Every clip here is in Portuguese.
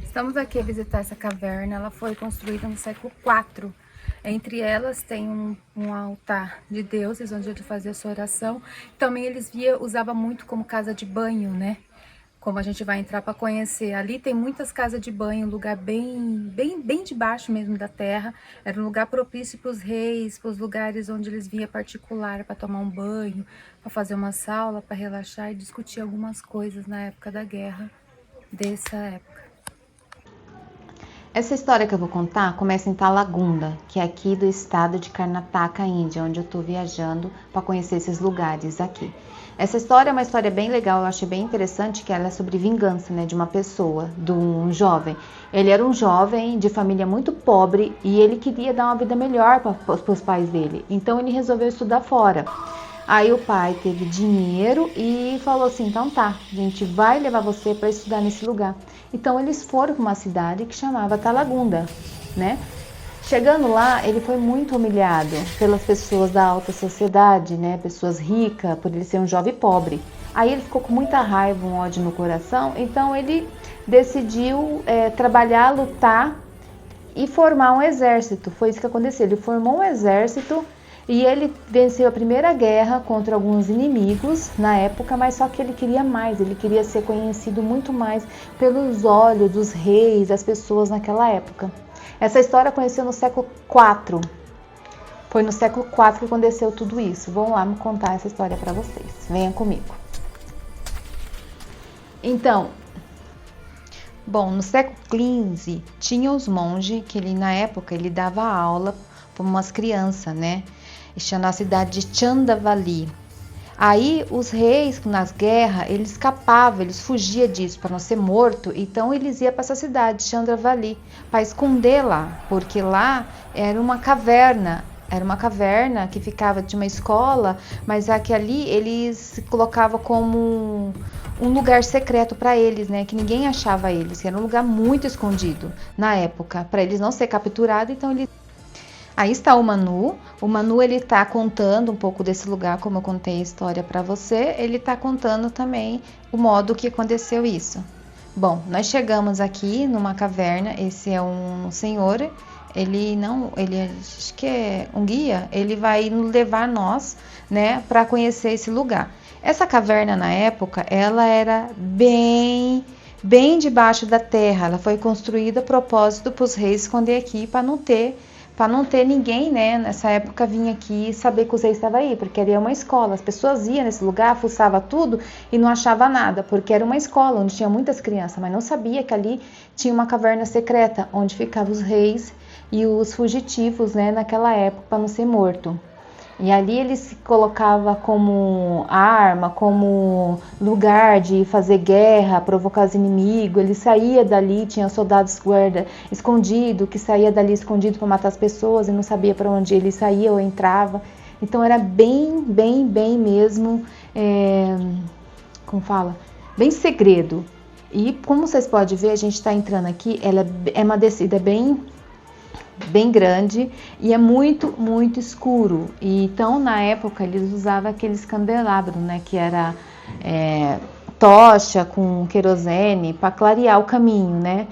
Estamos aqui a visitar essa caverna. Ela foi construída no século IV. Entre elas tem um altar de deuses, onde ele fazia sua oração. Também eles usava muito como casa de banho, né? Como a gente vai entrar para conhecer. Ali tem muitas casas de banho, um lugar bem debaixo mesmo da terra. Era um lugar propício para os reis, para os lugares onde eles vinham particular para tomar um banho, para fazer uma sauna, para relaxar e discutir algumas coisas na época da guerra, dessa época. Essa história que eu vou contar começa em Talagunda, que é aqui do estado de Karnataka, Índia, onde eu estou viajando para conhecer esses lugares aqui. Essa história é uma história bem legal, eu achei bem interessante, que ela é sobre vingança, né, de uma pessoa, de um jovem. Ele era um jovem de família muito pobre e ele queria dar uma vida melhor para os pais dele, então ele resolveu estudar fora. Aí o pai teve dinheiro e falou assim, então tá, a gente vai levar você para estudar nesse lugar. Então eles foram para uma cidade que chamava Talagunda, né? Chegando lá, ele foi muito humilhado pelas pessoas da alta sociedade, né? Pessoas ricas, por ele ser um jovem pobre. Aí ele ficou com muita raiva, um ódio no coração, então ele decidiu trabalhar, lutar e formar um exército. Foi isso que aconteceu, ele formou um exército e ele venceu a primeira guerra contra alguns inimigos na época, mas só que ele queria mais, ele queria ser conhecido muito mais pelos olhos dos reis, das pessoas naquela época. Essa história aconteceu no século IV. Foi no século IV que aconteceu tudo isso. Vamos lá me contar essa história para vocês. Venham comigo. Então, bom, no século XV tinha os monges que ele na época ele dava aula para umas crianças, né? Tinha na cidade de Chandavali. Aí os reis nas guerras, eles escapavam, eles fugiam disso para não ser morto, então eles iam para essa cidade, Chandravali, para esconder lá, porque lá era uma caverna que ficava de uma escola, mas aqui ali eles colocavam como um lugar secreto para eles, né, que ninguém achava eles, que era um lugar muito escondido na época, para eles não ser capturados, então eles... Aí está o Manu ele está contando um pouco desse lugar, como eu contei a história para você, ele está contando também o modo que aconteceu isso. Bom, nós chegamos aqui numa caverna, esse é um senhor, ele acho que é um guia, ele vai levar nós, né, para conhecer esse lugar. Essa caverna na época, ela era bem debaixo da terra, ela foi construída a propósito para os reis esconder aqui para não ter ninguém, né, nessa época vinha aqui saber que o Zé estava aí, porque era uma escola, as pessoas iam nesse lugar, fuçava tudo e não achava nada, porque era uma escola onde tinha muitas crianças, mas não sabia que ali tinha uma caverna secreta, onde ficavam os reis e os fugitivos, né, naquela época, para não ser morto. E ali ele se colocava como arma, como lugar de fazer guerra, provocar os inimigos. Ele saía dali, tinha soldados guarda escondido, que saía dali escondido para matar as pessoas e não sabia para onde ele saía ou entrava. Então era bem mesmo, como fala? Bem segredo. E como vocês podem ver, a gente está entrando aqui, ela é uma descida bem grande e é muito escuro. E então na época eles usavam aqueles candelabros, né, que era tocha com querosene para clarear o caminho, né.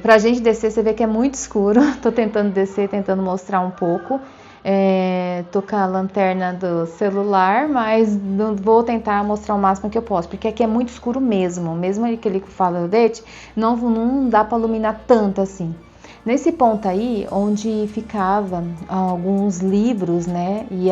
Pra gente descer, você vê que é muito escuro. Tô tentando descer, tentando mostrar um pouco. Tô com a lanterna do celular, mas não vou tentar mostrar o máximo que eu posso, porque aqui é muito escuro mesmo aquele que fala o dente, não dá para iluminar tanto assim. Nesse ponto aí, onde ficavam alguns livros, né, e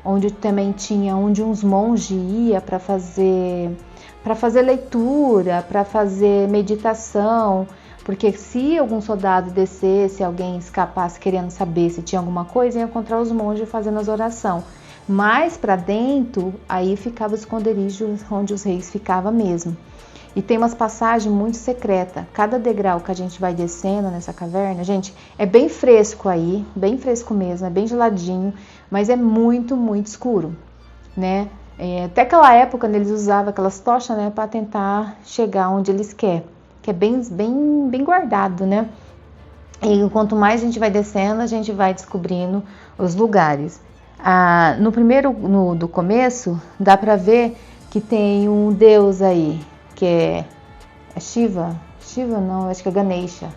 onde também tinha, onde uns monges iam para fazer leitura, para fazer meditação, porque se algum soldado descesse, alguém escapasse querendo saber se tinha alguma coisa, ia encontrar os monges fazendo as orações. Mais para dentro, aí ficava o esconderijo onde os reis ficavam mesmo. E tem umas passagens muito secretas. Cada degrau que a gente vai descendo nessa caverna, gente, é bem fresco aí, bem fresco mesmo, é bem geladinho, mas é muito escuro, né? Até aquela época eles usavam aquelas tochas, né, para tentar chegar onde eles querem, que é bem guardado, né? E quanto mais a gente vai descendo, a gente vai descobrindo os lugares. Do começo, dá para ver que tem um deus aí, que é Shiva, Shiva não, acho que é Ganesha.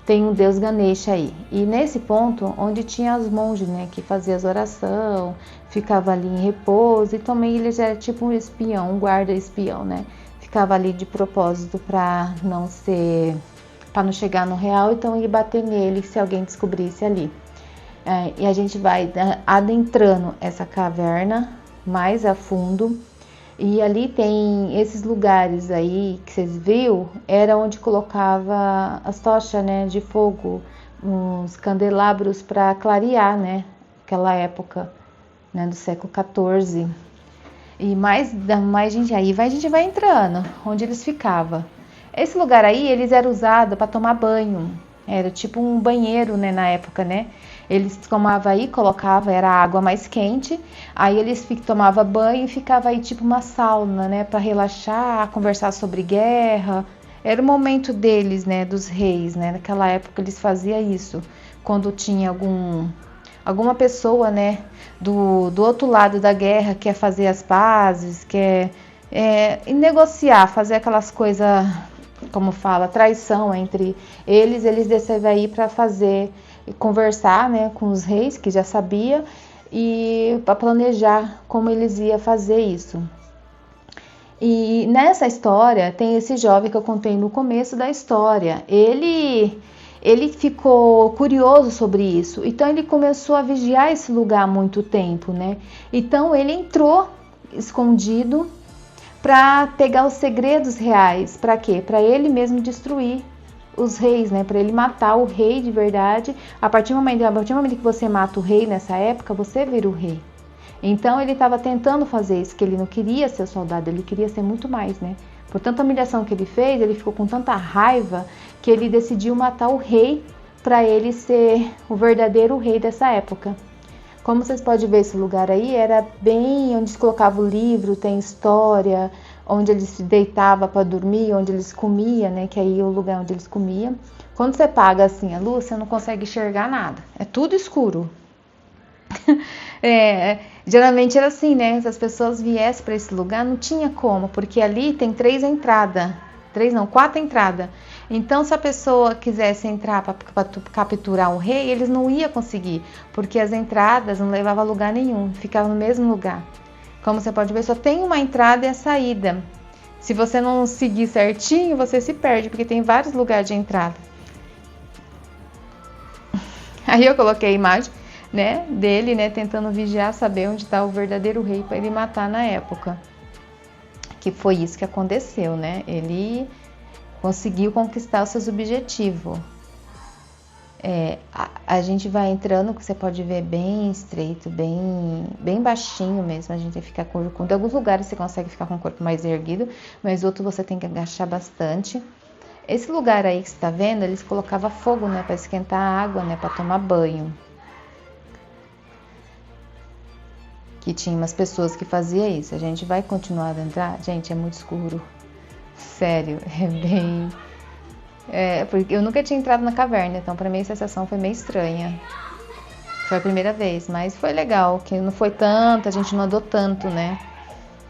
Tem um deus Ganesha aí. E nesse ponto, onde tinha os monges, né, que faziam as orações, ficava ali em repouso, e também ele já era tipo um espião, um guarda espião, né? Ficava ali de propósito para não chegar no real, então ia bater nele se alguém descobrisse ali. E a gente vai adentrando essa caverna mais a fundo. E ali tem esses lugares aí que vocês viram, era onde colocava as tochas, né, de fogo, uns candelabros para clarear, né, aquela época, né, do século XIV. E mais gente aí, a gente vai entrando, onde eles ficavam. Esse lugar aí, eles eram usados para tomar banho, era tipo um banheiro, né, na época, né. Eles tomavam aí, colocavam, era a água mais quente, aí eles tomavam banho e ficava aí tipo uma sauna, né, para relaxar, conversar sobre guerra. Era o momento deles, né, dos reis, né, naquela época eles faziam isso, quando tinha alguma pessoa, né, do outro lado da guerra quer fazer as pazes, quer negociar, fazer aquelas coisas, como fala, traição entre eles desceram aí para fazer e conversar, né, com os reis que já sabia e para planejar como eles iam fazer isso. E nessa história tem esse jovem que eu contei no começo da história. Ele ficou curioso sobre isso, então ele começou a vigiar esse lugar há muito tempo, né? Então ele entrou escondido para pegar os segredos reais. Para quê? Para ele mesmo destruir os reis, né? Para ele matar o rei de verdade. A partir do momento que você mata o rei nessa época, você vira o rei. Então ele estava tentando fazer isso, que ele não queria ser soldado, ele queria ser muito mais, né? Por tanta humilhação que ele fez, ele ficou com tanta raiva que ele decidiu matar o rei para ele ser o verdadeiro rei dessa época. Como vocês podem ver, esse lugar aí era bem onde eles colocavam o livro, tem história, onde eles se deitavam para dormir, onde eles comiam, né? Que aí é o lugar onde eles comiam. Quando você apaga assim a luz, você não consegue enxergar nada. É tudo escuro. Geralmente era assim, né? Se as pessoas viessem para esse lugar, não tinha como, porque ali tem 4 entradas. Então, se a pessoa quisesse entrar para capturar um rei, eles não iam conseguir, porque as entradas não levavam a lugar nenhum, ficavam no mesmo lugar. Como você pode ver, só tem uma entrada e a saída. Se você não seguir certinho, você se perde, porque tem vários lugares de entrada. Aí eu coloquei a imagem, né, dele, né, tentando vigiar, saber onde está o verdadeiro rei para ele matar na época. Que foi isso que aconteceu, né? Ele conseguiu conquistar os seus objetivos. A gente vai entrando, que você pode ver, bem estreito, bem baixinho mesmo. A gente fica com em alguns lugares você consegue ficar com o corpo mais erguido, mas outros você tem que agachar bastante. Esse lugar aí que você está vendo, eles colocavam fogo, né, para esquentar a água, né, para tomar banho. Que tinha umas pessoas que faziam isso. A gente vai continuar a entrar. Gente, é muito escuro. Sério, porque eu nunca tinha entrado na caverna, então pra mim a sensação foi meio estranha. Foi a primeira vez, mas foi legal, que não foi tanto, a gente não andou tanto, né?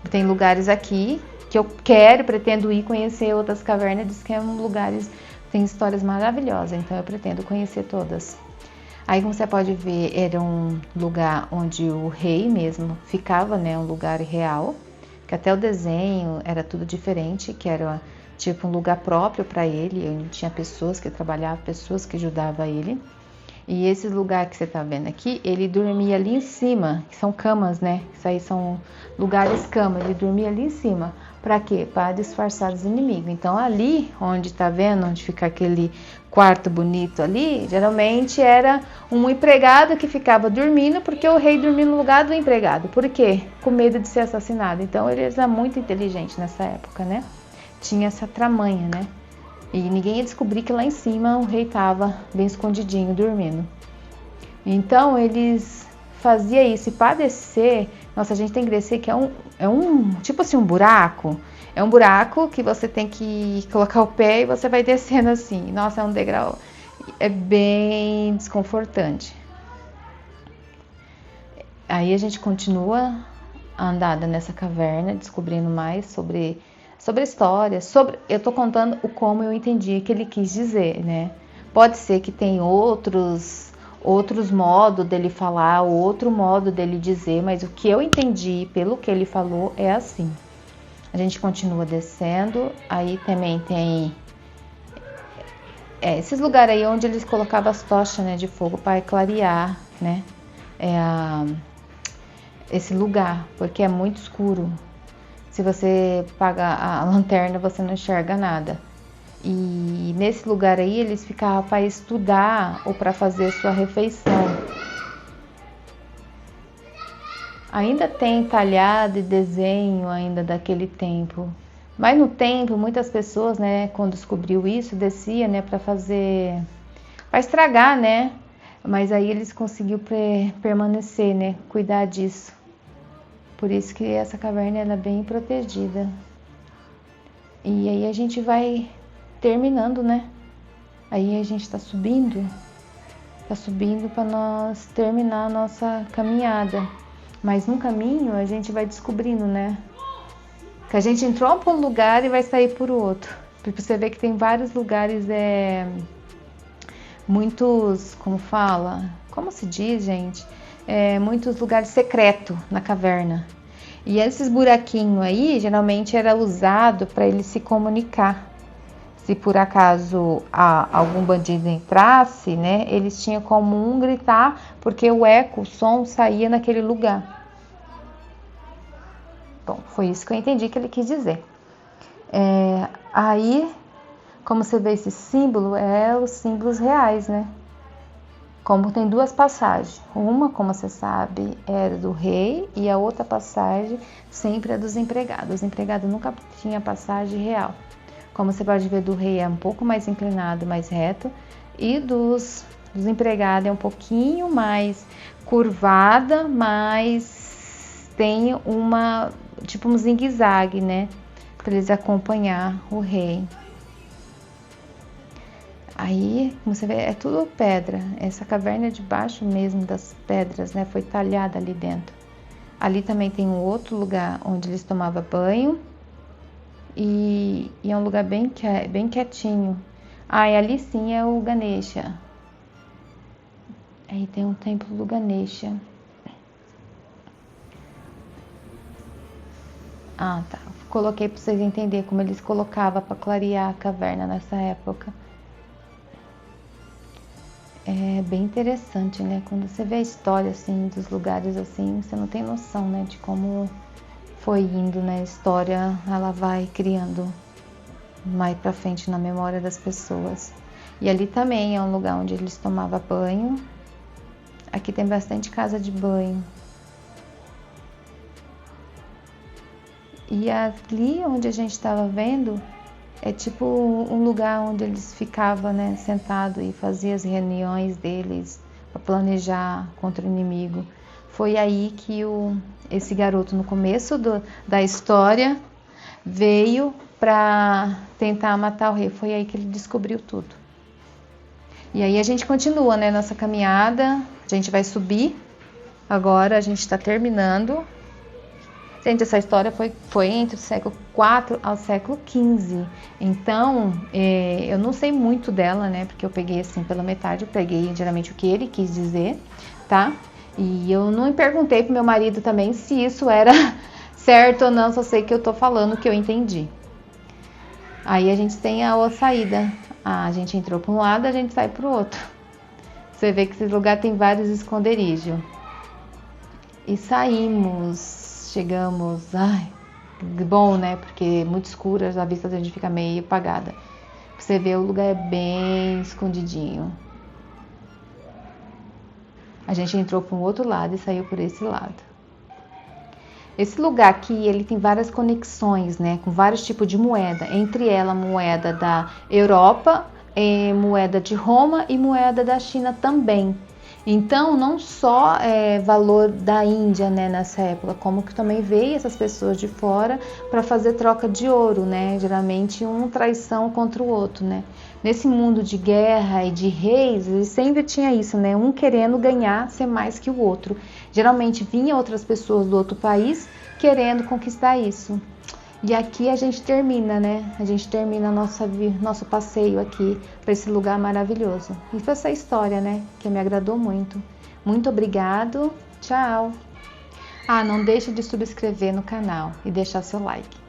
Tem lugares aqui que eu pretendo ir conhecer outras cavernas, diz que é lugares, tem histórias maravilhosas, então eu pretendo conhecer todas. Aí, como você pode ver, era um lugar onde o rei mesmo ficava, né? Um lugar real, que até o desenho era tudo diferente, que era tipo um lugar próprio para ele, onde tinha pessoas que trabalhavam, pessoas que ajudavam ele. E esse lugar que você tá vendo aqui, ele dormia ali em cima, que são camas, né? Isso aí são lugares camas, ele dormia ali em cima. Para quê? Para disfarçar os inimigos. Então ali, onde tá vendo, onde fica aquele quarto bonito ali, geralmente era um empregado que ficava dormindo, porque o rei dormia no lugar do empregado. Por quê? Com medo de ser assassinado. Então ele era muito inteligente nessa época, né? Tinha essa tramanha, né? E ninguém ia descobrir que lá em cima o rei estava bem escondidinho, dormindo. Então eles faziam isso. E para descer, nossa, a gente tem que descer, que é um tipo assim, um buraco. É um buraco que você tem que colocar o pé e você vai descendo assim. Nossa, é um degrau. É bem desconfortante. Aí a gente continua a andada nessa caverna, descobrindo mais sobre sobre a história, eu tô contando o como eu entendi que ele quis dizer, né? Pode ser que tem outros modos dele falar, outro modo dele dizer, mas o que eu entendi pelo que ele falou é assim. A gente continua descendo, aí também tem esses lugares aí onde eles colocavam as tochas, né, de fogo para clarear, né, esse lugar, porque é muito escuro. Se você apaga a lanterna, você não enxerga nada. E nesse lugar aí eles ficavam para estudar ou para fazer sua refeição. Ainda tem talhado e desenho ainda daquele tempo. Mas no tempo, muitas pessoas, né, quando descobriu isso, descia, né, para estragar, né? Mas aí eles conseguiram permanecer, né, cuidar disso. Por isso que essa caverna ela é bem protegida. E aí a gente vai terminando, né? Aí a gente tá subindo para nós terminar a nossa caminhada. Mas no caminho a gente vai descobrindo, né? Que a gente entrou por um lugar e vai sair por outro. Porque você vê que tem vários lugares, muitos, como se diz, gente? Muitos lugares secretos na caverna. E esses buraquinhos aí, geralmente era usado para eles se comunicar. Se por acaso algum bandido entrasse, né, eles tinham como um gritar, porque o eco, o som saía naquele lugar. Bom, foi isso que eu entendi que ele quis dizer. Aí, como você vê esse símbolo, os símbolos reais, né? Como tem duas passagens. Uma, como você sabe, era do rei e a outra passagem sempre é dos empregados. Os empregados nunca tinham passagem real. Como você pode ver, do rei é um pouco mais inclinado, mais reto, e dos empregados é um pouquinho mais curvada, mas tem tipo um zigue-zague, né? Para eles acompanhar o rei. Aí, como você vê, é tudo pedra. Essa caverna é debaixo mesmo das pedras, né? Foi talhada ali dentro. Ali também tem um outro lugar onde eles tomavam banho. E é um lugar bem quietinho. E ali sim é o Ganesha. Aí tem um templo do Ganesha. Tá. Coloquei para vocês entenderem como eles colocavam para clarear a caverna nessa época. É bem interessante, né? Quando você vê a história, assim, dos lugares, assim, você não tem noção, né? De como foi indo, né? A história, ela vai criando mais pra frente na memória das pessoas. E ali também é um lugar onde eles tomavam banho. Aqui tem bastante casa de banho. E ali onde a gente estava vendo, é tipo um lugar onde eles ficavam, né, sentados e faziam as reuniões deles para planejar contra o inimigo. Foi aí que esse garoto, no começo da história, veio para tentar matar o rei. Foi aí que ele descobriu tudo. E aí a gente continua, né, nossa caminhada. A gente vai subir. Agora a gente está terminando. Gente, essa história foi entre o século IV ao século XV. Então, eu não sei muito dela, né? Porque eu peguei assim pela metade. Eu peguei geralmente o que ele quis dizer, tá? E eu não perguntei pro meu marido também se isso era certo ou não. Só sei que eu tô falando o que eu entendi. Aí a gente tem a saída. A gente entrou para um lado, a gente sai pro outro. Você vê que esse lugar tem vários esconderijos. E saímos. Chegamos, bom, né? Porque muito escuro, a vista da gente fica meio apagada. Você vê, o lugar é bem escondidinho. A gente entrou para um outro lado e saiu por esse lado. Esse lugar aqui, ele tem várias conexões, né? Com vários tipos de moeda. Entre elas, moeda da Europa, moeda de Roma e moeda da China também. Então, não só valor da Índia, né, nessa época, como que também veio essas pessoas de fora para fazer troca de ouro, né? Geralmente traição contra o outro, né? Nesse mundo de guerra e de reis, ele sempre tinha isso, né? Um querendo ganhar, ser mais que o outro. Geralmente vinha outras pessoas do outro país querendo conquistar isso. E aqui a gente termina, né? A gente termina nosso passeio aqui para esse lugar maravilhoso. E foi essa história, né? Que me agradou muito. Muito obrigado. Tchau. Ah, não deixe de subscrever no canal e deixar seu like.